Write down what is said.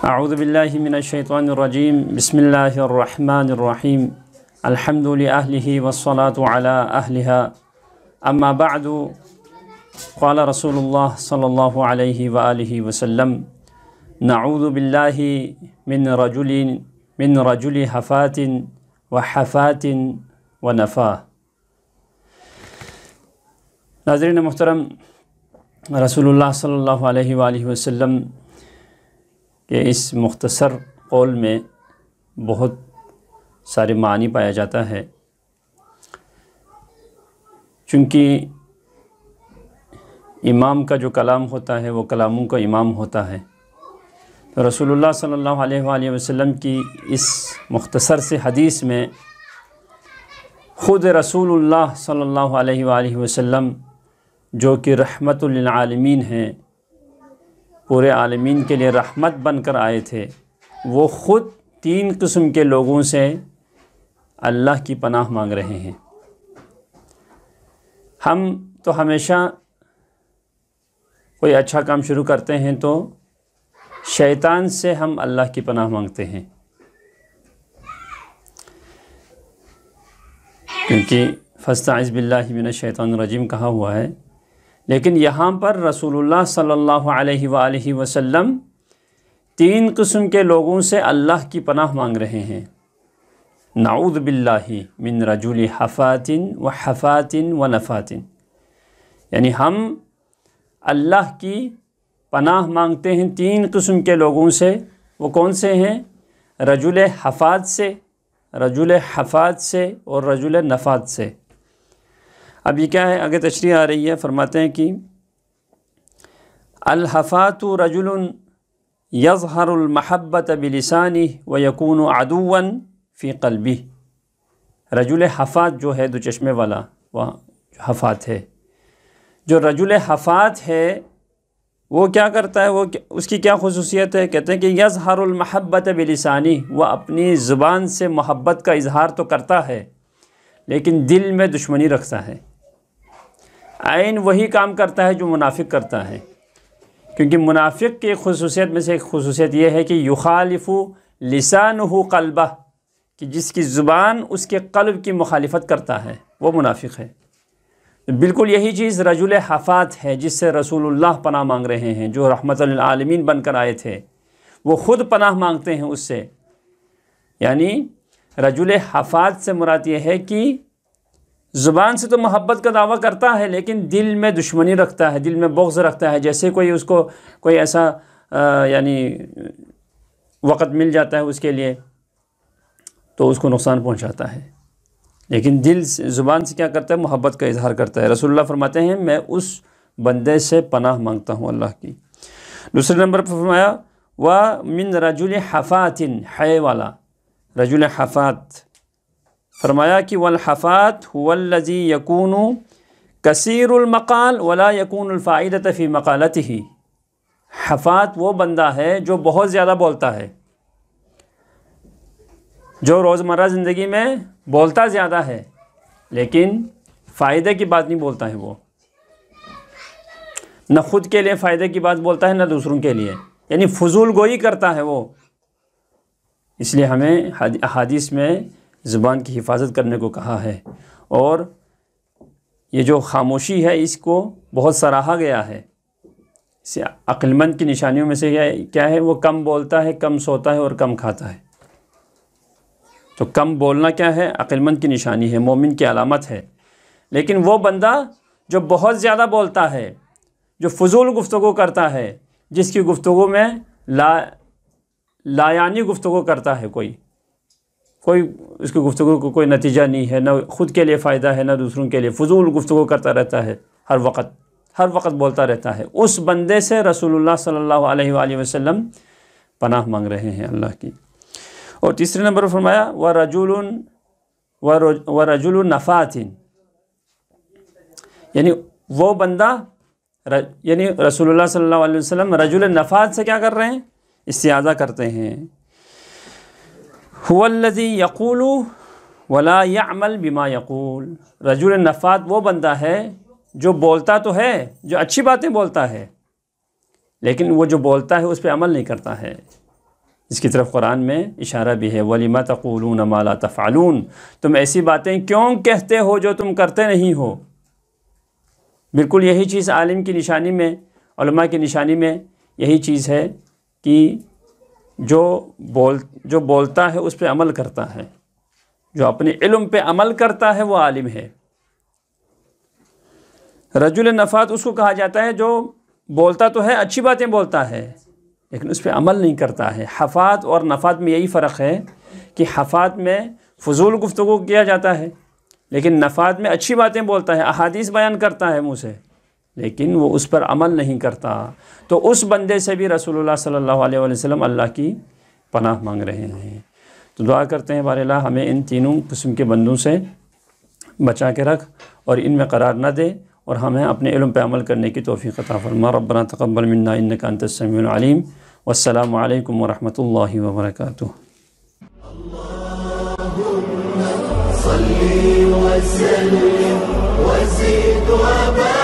اعوذ باللہ من الشیطان الرجیم بسم اللہ الرحمن الرحیم الحمد لأہلہ والصلاة علی اہلہا اما بعد قال رسول اللہ صلی اللہ علیہ وآلہ وسلم نعوذ باللہ من رجل حفات وحفات ونفا۔ ناظرین محترم، رسول اللہ صلی اللہ علیہ وآلہ وسلم کہ اس مختصر قول میں بہت سارے معنی پایا جاتا ہے، چونکہ امام کا جو کلام ہوتا ہے وہ کلاموں کا امام ہوتا ہے، تو رسول اللہ صلی اللہ علیہ وآلہ وسلم کی اس مختصر سے حدیث میں خود رسول اللہ صلی اللہ علیہ وآلہ وسلم جو کہ رحمت للعالمین ہیں، پورے عالمین کے لیے رحمت بن کر آئے تھے، وہ خود 3 قسم کے لوگوں سے اللہ کی پناہ مانگ رہے ہیں۔ ہم تو ہمیشہ کوئی اچھا کام شروع کرتے ہیں تو شیطان سے ہم اللہ کی پناہ مانگتے ہیں، کیونکہ فاستعذ باللہ من الشیطان الرجیم کہا ہوا ہے، لیکن یہاں پر رسول اللہ صلی اللہ علیہ وآلہ وسلم 3 قسم کے لوگوں سے اللہ کی پناہ مانگ رہے ہیں۔ نعوذ باللہ من رجل حفات وحفات ونفات، یعنی ہم اللہ کی پناہ مانگتے ہیں 3 قسم کے لوگوں سے۔ وہ کون سے ہیں؟ رجل حفات سے، رجل حفات سے اور رجل نفات سے۔ اب یہ کیا ہے؟ آگے تشریح آ رہی ہے، فرماتے ہیں کہ الحفات رجل یظہر المحبت بلسانہ ویکون عدوا فی قلبہ۔ رجل حفات جو ہے، دو چشمے والا وہ حفات ہے۔ جو رجل حفات ہے وہ کیا کرتا ہے؟ اس کی کیا خصوصیت ہے؟ کہتے ہیں کہ یظہر المحبت بلسانہ، وہ اپنی زبان سے محبت کا اظہار تو کرتا ہے لیکن دل میں دشمنی رکھتا ہے۔ عین وہی کام کرتا ہے جو منافق کرتا ہے، کیونکہ منافق کی خصوصیت میں سے ایک خصوصیت یہ ہے کہ یخالف لسانہ قلبہ، کہ جس کی زبان اس کے قلب کی مخالفت کرتا ہے وہ منافق ہے۔ بالکل یہی چیز رجل حفات ہے جس سے رسول اللہ پناہ مانگ رہے ہیں، جو رحمت للعالمین بن کر آئے تھے، وہ خود پناہ مانگتے ہیں اس سے۔ یعنی رجل حفات سے مراد یہ ہے کہ زبان سے تو محبت کا دعویٰ کرتا ہے لیکن دل میں دشمنی رکھتا ہے، دل میں بغض رکھتا ہے۔ جیسے کوئی اس کو کوئی ایسا یعنی وقت مل جاتا ہے اس کے لیے تو اس کو نقصان پہنچاتا ہے، لیکن دل زبان سے کیا کرتا ہے؟ محبت کا اظہار کرتا ہے۔ رسول اللہ فرماتے ہیں میں اس بندے سے پناہ مانگتا ہوں اللہ کی۔ دوسرے نمبر پر فرمایا وَمِن رَجُلِ حَفَاتٍ، حے والا رجل حفات، فرمایا کہ والحفات هو الذي يكون كثير المقال ولا يكون الفائدة في مقالته۔ حفات وہ بندہ ہے جو بہت زیادہ بولتا ہے، جو روزمرہ زندگی میں بولتا زیادہ ہے لیکن فائدے کی بات نہیں بولتا ہے، وہ نہ خود کے لیے فائدے کی بات بولتا ہے نہ دوسروں کے لیے، یعنی فضول گوئی کرتا ہے وہ۔ اس لیے ہمیں احادیث میں زبان کی حفاظت کرنے کو کہا ہے، اور یہ جو خاموشی ہے اس کو بہت سراہا گیا ہے۔ اسے عقل مند کی نشانیوں میں سے کیا ہے؟ وہ کم بولتا ہے، کم سوتا ہے اور کم کھاتا ہے۔ تو کم بولنا کیا ہے؟ عقل مند کی نشانی ہے، مومن کی علامت ہے۔ لیکن وہ بندہ جو بہت زیادہ بولتا ہے، جو فضول گفتگو کرتا ہے، جس کی گفتگو میں لایعنی گفتگو کرتا ہے، کوئی اس کی گفتگو کو کوئی نتیجہ نہیں ہے، نہ خود کے لیے فائدہ ہے نہ دوسروں کے لیے، فضول گفتگو کرتا رہتا ہے، ہر وقت بولتا رہتا ہے، اس بندے سے رسول اللہ صلی اللہ علیہ وآلہ وسلم پناہ مانگ رہے ہیں اللہ کی۔ اور تیسرے نمبر پر فرمایا وَرَجُلُ نَفَاتٍ، یعنی وہ بندہ، یعنی رسول اللہ صلی اللہ علیہ وسلم رجل نفات سے کیا کر رہے ہیں؟ استعاذہ کرتے ہیں۔ هو الذی یقول ولا يعمل بما یقول، رجل نفات وہ بندہ ہے جو بولتا تو ہے، جو اچھی باتیں بولتا ہے، لیکن وہ جو بولتا ہے اس پہ عمل نہیں کرتا ہے، اس کی طرف قرآن میں اشارہ بھی ہے وَلِمَ تَقُولُونَ مَا لَا تَفْعَلُونَ، تم ایسی باتیں کیوں کہتے ہو جو تم کرتے نہیں ہو۔ بالکل یہی چیز عالم کی نشانی میں، علماء کی نشانی میں یہی چیز ہے کہ جو بولتا ہے اس پہ عمل کرتا ہے، جو اپنے علم پہ عمل کرتا ہے وہ عالم ہے۔ رجل نفات اس کو کہا جاتا ہے جو بولتا تو ہے، اچھی باتیں بولتا ہے، لیکن اس پہ عمل نہیں کرتا ہے۔ حفات اور نفات میں یہی فرق ہے کہ حفات میں فضول گفتگو کیا جاتا ہے، لیکن نفات میں اچھی باتیں بولتا ہے، احادیث بیان کرتا ہے منہ سے، لیکن وہ اس پر عمل نہیں کرتا۔ تو اس بندے سے بھی رسول اللہ صلی اللہ علیہ وسلم اللہ کی پناہ مانگ رہے ہیں۔ تو دعا کرتے ہیں بار اللہ ہمیں ان تینوں قسم کے بندوں سے بچا کے رکھ اور ان میں قرار نہ دے، اور ہمیں اپنے علم پہ عمل کرنے کی توفیق عطا فرما۔ ربنا تقبل منا انک انت السمیع العلیم، والسلام علیکم ورحمۃ اللہ وبرکاتہ۔ صل وسلم وزد وبارك